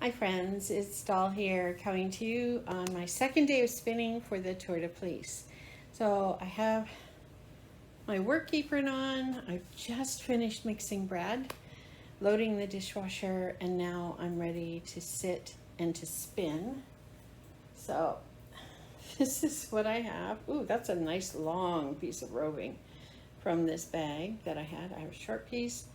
Hi friends, it's Doll here coming to you on my second day of spinning for the Tour de Fleece. So I have my work apron on. I've just finished mixing bread, loading the dishwasher, and now I'm ready to sit and to spin. So this is what I have. Ooh, that's a nice long piece of roving from this bag that I had. I have a short piece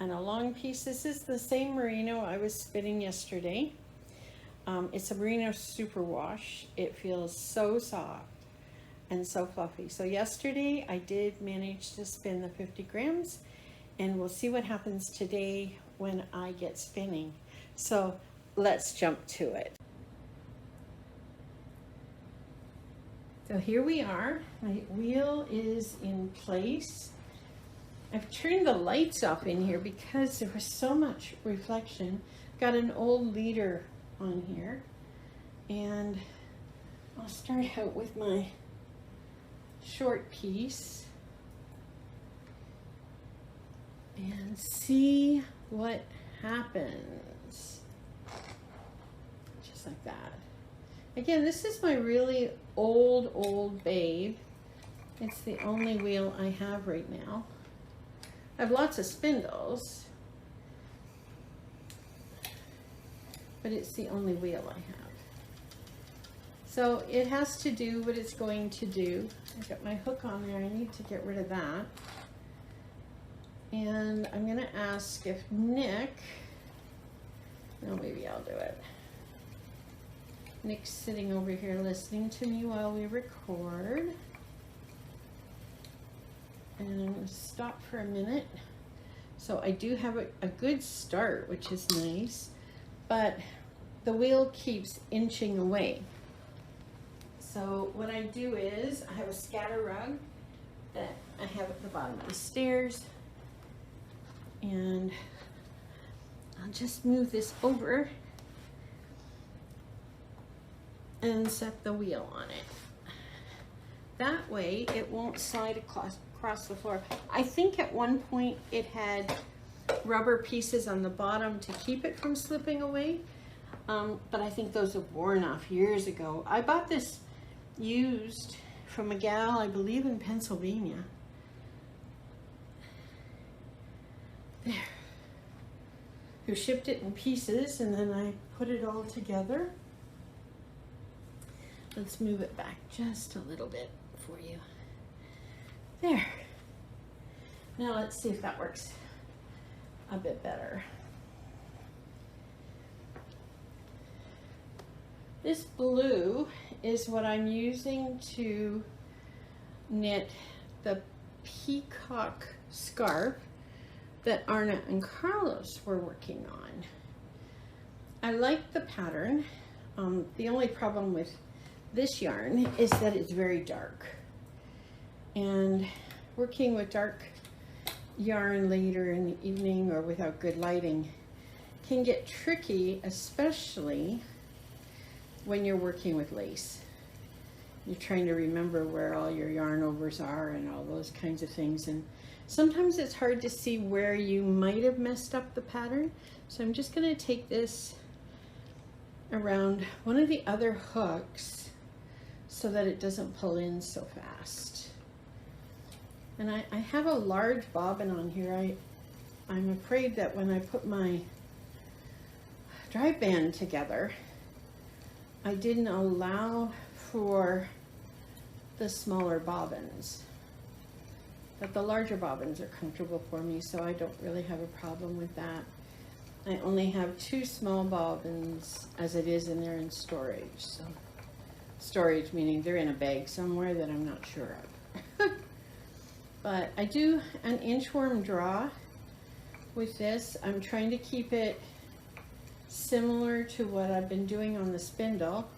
and a long piece. This is the same merino I was spinning yesterday. It's a merino superwash. It feels so soft and so fluffy. So yesterday I did manage to spin the 50 grams, and we'll see what happens today when I get spinning. So let's jump to it. So here we are. My wheel is in place. I've turned the lights off in here because there was so much reflection. Got an old leader on here, and I'll start out with my short piece and see what happens. Just like that. Again, this is my really old babe. It's the only wheel I have right now. I have lots of spindles, but it's the only wheel I have. So it has to do what it's going to do. I've got my hook on there. I need to get rid of that. And I'm going to ask if Nick, no, maybe I'll do it. Nick's sitting over here listening to me while we record. And I'm going to stop for a minute. So I do have a good start, which is nice, but the wheel keeps inching away. So what I do is I have a scatter rug that I have at the bottom of the stairs, and I'll just move this over and set the wheel on it. That way it won't slide across the floor. I think at one point it had rubber pieces on the bottom to keep it from slipping away, but I think those have worn off years ago. I bought this used from a gal, I believe in Pennsylvania. There. Who shipped it in pieces, and then I put it all together. Let's move it back just a little bit for you. There. Now let's see if that works a bit better. This blue is what I'm using to knit the peacock scarf that Arna and Carlos were working on. I like the pattern. The only problem with this yarn is that it's very dark. And working with dark yarn later in the evening or without good lighting can get tricky, especially when you're working with lace. You're trying to remember where all your yarn overs are and all those kinds of things, and sometimes it's hard to see where you might have messed up the pattern. So I'm just going to take this around one of the other hooks so that it doesn't pull in so fast. And I have a large bobbin on here. I'm afraid that when I put my drive band together, I didn't allow for the smaller bobbins. But the larger bobbins are comfortable for me, so I don't really have a problem with that. I only have 2 small bobbins as it is, and they're in storage. So storage meaning they're in a bag somewhere that I'm not sure of. But I do an inchworm draw with this. I'm trying to keep it similar to what I've been doing on the spindle.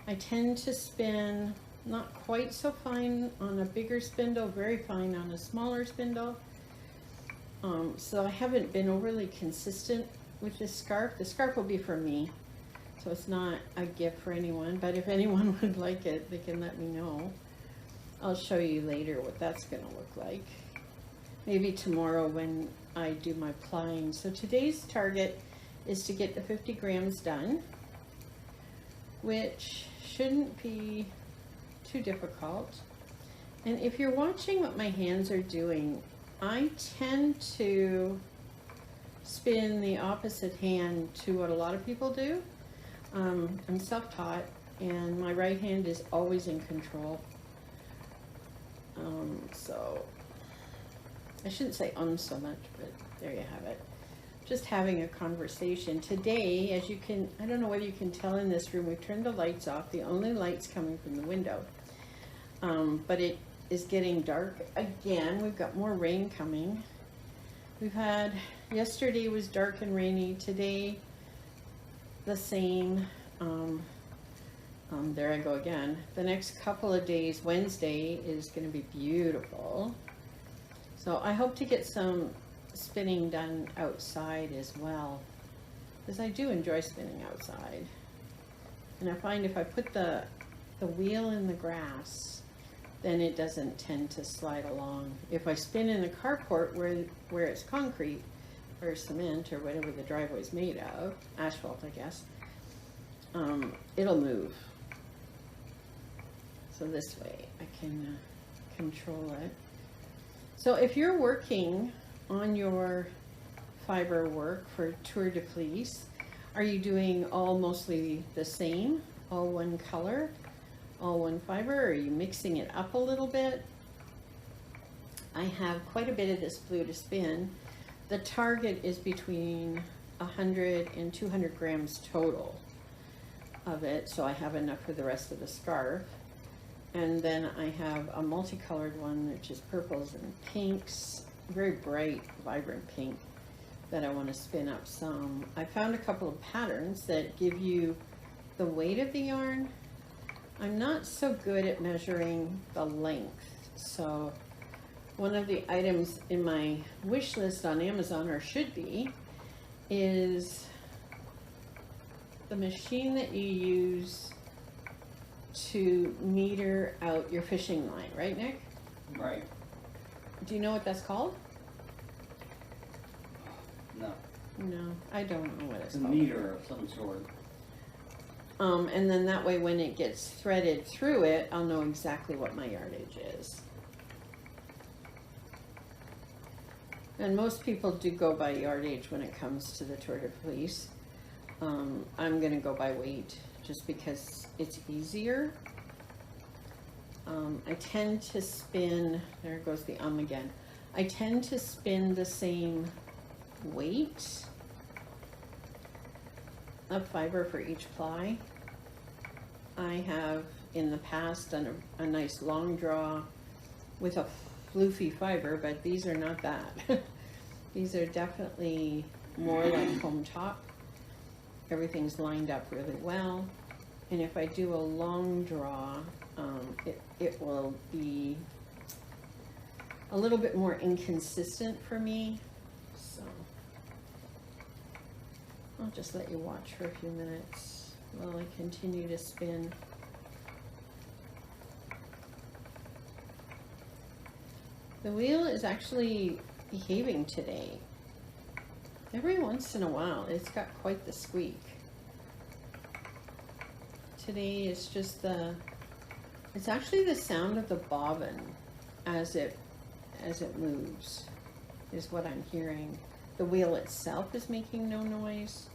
I tend to spin not quite so fine on a bigger spindle, very fine on a smaller spindle. So I haven't been overly consistent with this scarf. The scarf will be for me, so it's not a gift for anyone, but if anyone would like it, they can let me know. I'll show you later what that's going to look like. Maybe tomorrow when I do my plying. So today's target is to get the 50 grams done, which shouldn't be too difficult. And if you're watching what my hands are doing, I tend to spin the opposite hand to what a lot of people do. I'm self-taught, and my right hand is always in control. So I shouldn't say so much, but there you have it. Just having a conversation. Today, as you can, I don't know whether you can tell in this room, we've turned the lights off. The only light's coming from the window. But it is getting dark again. We've got more rain coming. We've had, yesterday was dark and rainy. Today, the same. There I go again. The next couple of days, Wednesday is going to be beautiful. So I hope to get some spinning done outside as well, because I do enjoy spinning outside. And I find if I put the wheel in the grass, then it doesn't tend to slide along. If I spin in the carport where it's concrete or cement or whatever the driveway's made of, asphalt I guess, it'll move. So this way I can control it. So if you're working on your fiber work for Tour de Fleece, are you doing all mostly the same, all one color, all one fiber, or are you mixing it up a little bit? I have quite a bit of this blue to spin. The target is between 100 and 200 grams total of it, so I have enough for the rest of the scarf. And then I have a multicolored one, which is purples and pinks, very bright, vibrant pink, that I want to spin up some. I found a couple of patterns that give you the weight of the yarn. I'm not so good at measuring the length, so one of the items in my wish list on Amazon, or should be, is the machine that you use to meter out your fishing line, right, Nick? Right. Do you know what that's called? No. No, I don't know what it's It's a called. meter of some sort. And then that way when it gets threaded through it, I'll know exactly what my yardage is. And most people do go by yardage when it comes to the Tour de Fleece. I'm going to go by weight just because it's easier. I tend to spin, there goes the again. I tend to spin the same weight of fiber for each ply. I have in the past done a nice long draw with a floofy fiber, but these are not that. These are definitely more like home top. Everything's lined up really well. And if I do a long draw, it will be a little bit more inconsistent for me. So I'll just let you watch for a few minutes while I continue to spin. The wheel is actually behaving today. Every once in a while, it's got quite the squeak. Today it's just it's actually the sound of the bobbin as it moves is what I'm hearing. The wheel itself is making no noise,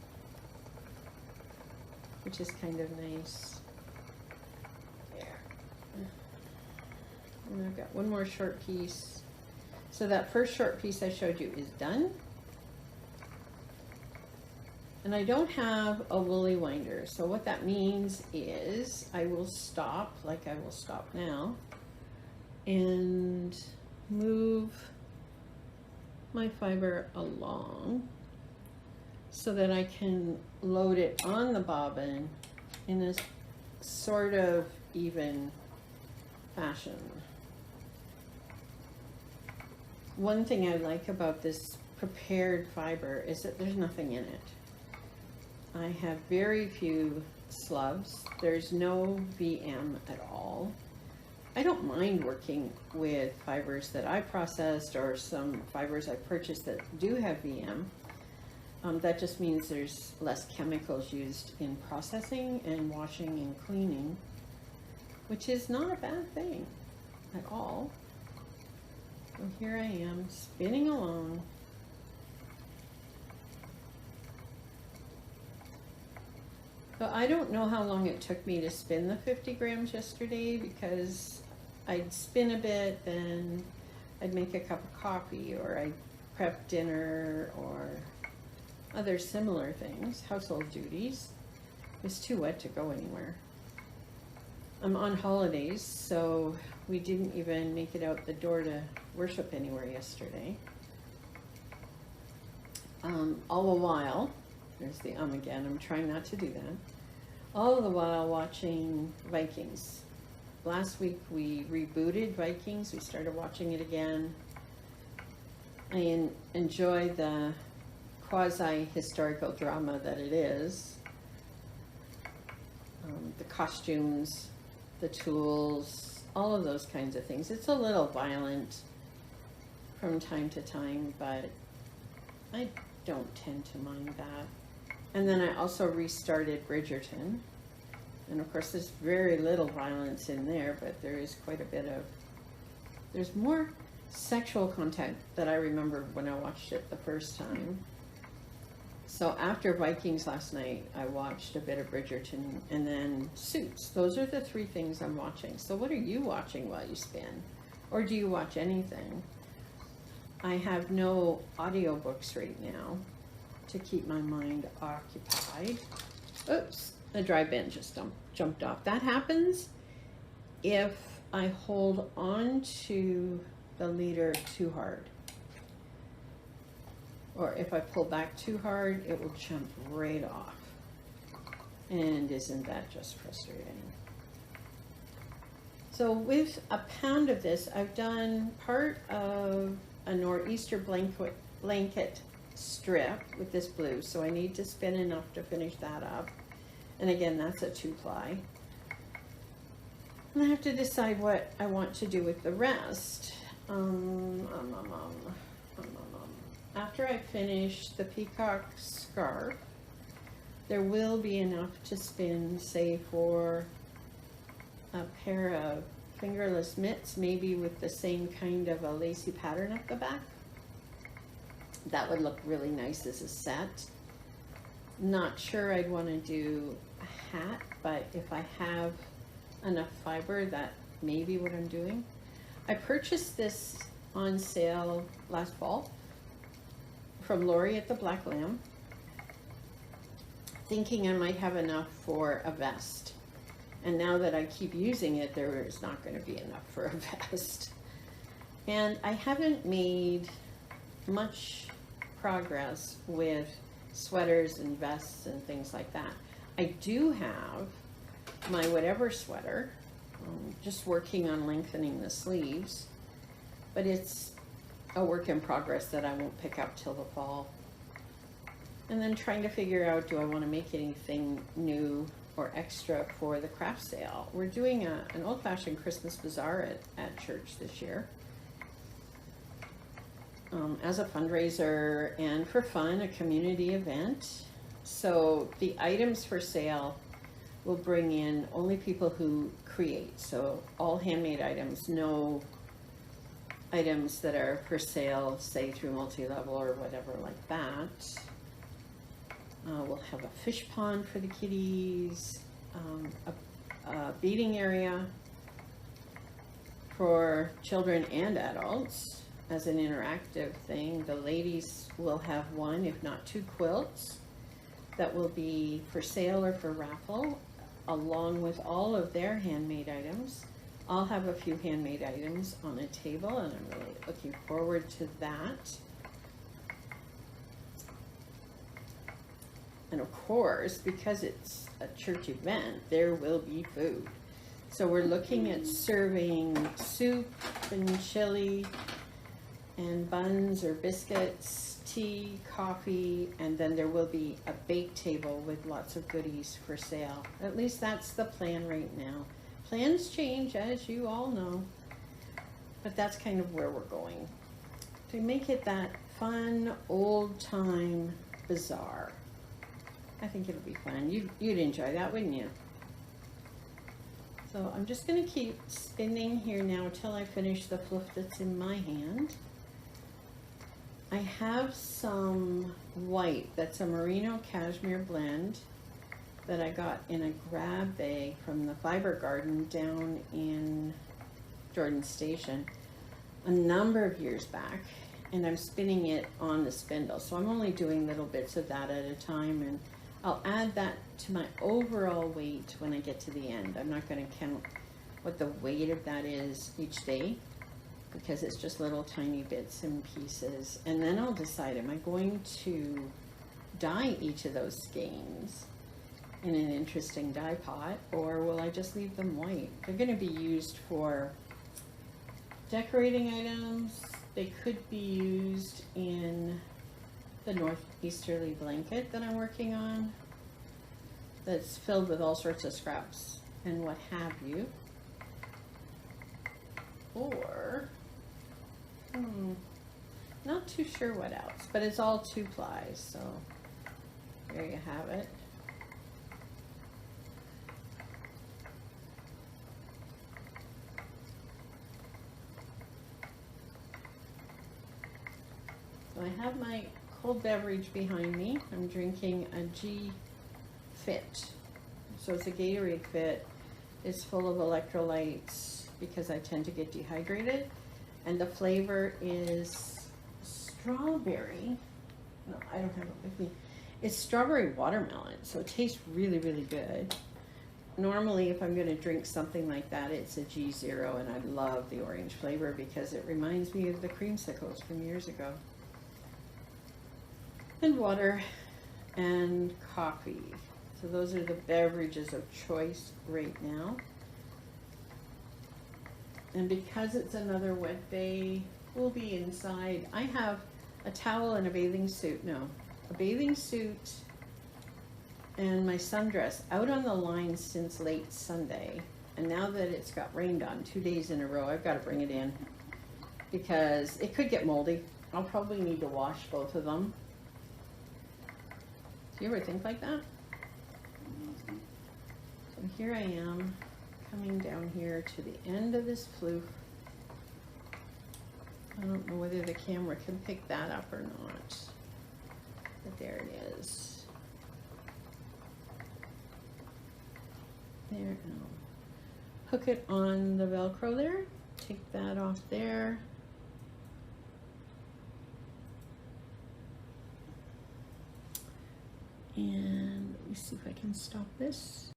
which is kind of nice. There. And I've got one more short piece. So that first short piece I showed you is done. And I don't have a woolly winder, so what that means is I will stop, like I will stop now, and move my fiber along so that I can load it on the bobbin in a sort of even fashion. One thing I like about this prepared fiber is that there's nothing in it. I have very few slubs. There's no VM at all. I don't mind working with fibers that I processed or some fibers I purchased that do have VM. That just means there's less chemicals used in processing and washing and cleaning, which is not a bad thing at all. So here I am spinning along. So I don't know how long it took me to spin the 50 grams yesterday, because I'd spin a bit, then I'd make a cup of coffee, or I'd prep dinner, or other similar things, household duties. It's too wet to go anywhere. I'm on holidays, so we didn't even make it out the door to worship anywhere yesterday. All the while, there's the again, I'm trying not to do that. All the while watching Vikings. Last week we rebooted Vikings, we started watching it again. I enjoy the quasi-historical drama that it is. The costumes, the tools, all of those kinds of things. It's a little violent from time to time, but I don't tend to mind that. And then I also restarted Bridgerton. And of course there's very little violence in there, but there is quite a bit of, there's more sexual content that I remember when I watched it the first time. So after Vikings last night, I watched a bit of Bridgerton and then Suits. Those are the three things I'm watching. So what are you watching while you spin? Or do you watch anything? I have no audiobooks right now to keep my mind occupied. Oops, the dry bin just jumped off. That happens if I hold on to the leader too hard. Or if I pull back too hard, it will jump right off. And isn't that just frustrating? So with a pound of this, I've done part of a nor'easter blanket strip with this blue. So I need to spin enough to finish that up. And again, that's a 2-ply. And I have to decide what I want to do with the rest. After I finish the peacock scarf, there will be enough to spin, say, for a pair of fingerless mitts, maybe with the same kind of a lacy pattern at the back. That would look really nice as a set. Not sure I'd want to do a hat, but if I have enough fiber, that may be what I'm doing. I purchased this on sale last fall from Lori at the Black Lamb, thinking I might have enough for a vest. And now that I keep using it, there is not going to be enough for a vest. And I haven't made much progress with sweaters and vests and things like that. I do have my whatever sweater, just working on lengthening the sleeves, but it's a work in progress that I won't pick up till the fall. And then trying to figure out, do I want to make anything new or extra for the craft sale? We're doing an old-fashioned Christmas bazaar at church this year. As a fundraiser and for fun, a community event. So the items for sale will bring in only people who create. So all handmade items, no items that are for sale, say through multi-level or whatever like that. We'll have a fish pond for the kiddies, a beading area for children and adults as an interactive thing. The ladies will have one, if not 2 quilts that will be for sale or for raffle, along with all of their handmade items. I'll have a few handmade items on a table, and I'm really looking forward to that. And of course, because it's a church event, there will be food. So we're looking at serving soup and chili and buns or biscuits, tea, coffee, and then there will be a bake table with lots of goodies for sale. At least that's the plan right now. Plans change, as you all know, but that's kind of where we're going. To make it that fun, old-time bizarre. I think it'll be fun. You'd enjoy that, wouldn't you? So I'm just going to keep spinning here now till I finish the fluff that's in my hand. I have some white, that's a merino cashmere blend that I got in a grab bag from the Fiber Garden down in Jordan Station a number of years back, and I'm spinning it on the spindle. So I'm only doing little bits of that at a time, and I'll add that to my overall weight when I get to the end. I'm not going to count what the weight of that is each day, because it's just little tiny bits and pieces. And then I'll decide, am I going to dye each of those skeins in an interesting dye pot, or will I just leave them white? They're going to be used for decorating items. They could be used in the northeasterly blanket that I'm working on, that's filled with all sorts of scraps and what have you. Or not too sure what else, but it's all 2-ply, so there you have it. So I have my cold beverage behind me. I'm drinking a G Fit. So it's a Gatorade Fit. It's full of electrolytes because I tend to get dehydrated. And the flavor is strawberry. No, I don't have it with me. It's strawberry watermelon, so it tastes really, really good. Normally, if I'm going to drink something like that, it's a G0, and I love the orange flavor because it reminds me of the creamsicles from years ago. And water and coffee. So those are the beverages of choice right now. And because it's another wet day, we'll be inside. I have a towel and a bathing suit. No, a bathing suit and my sundress out on the line since late Sunday. And now that it's got rained on 2 days in a row, I've got to bring it in because it could get moldy. I'll probably need to wash both of them. Do you ever think like that? So here I am, coming down here to the end of this floof. I don't know whether the camera can pick that up or not, but there it is. There, and I'll hook it on the Velcro there, take that off there. And let me see if I can stop this.